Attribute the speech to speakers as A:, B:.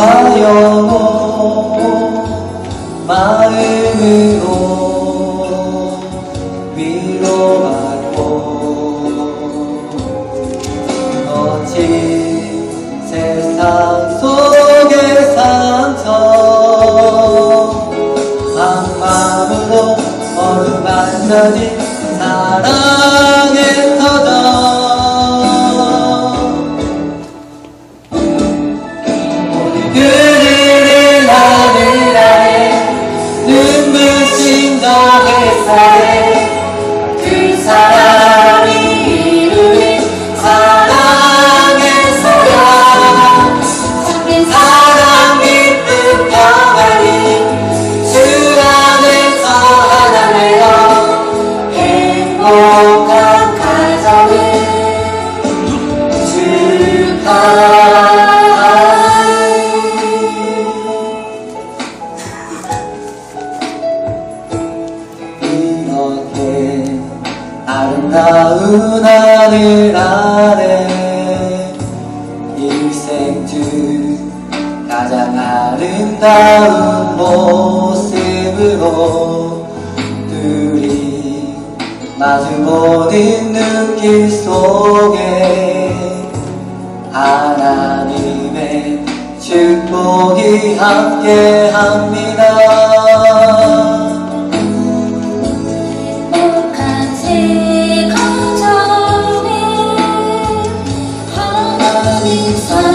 A: 영혼과 영혼 마음으로 위로받고 거친 세상 속의 상처 한 마음으로 어루만져진 사랑의 터전 모든 그들을 하늘 아래 눈부신 저 햇살에 그 사랑이 이루는 사랑의 사랑 섞인 사랑 기쁨 평안이 주 안에서 하나 되어 행복한 가정을 이렇게 아름다운 하늘 아래 일생 중 가장 아름다운 모습으로 둘이 마주보는 눈길 속에 하나님의 축복이 함께합니다.
B: 행복한 새 가정에 하나님 사랑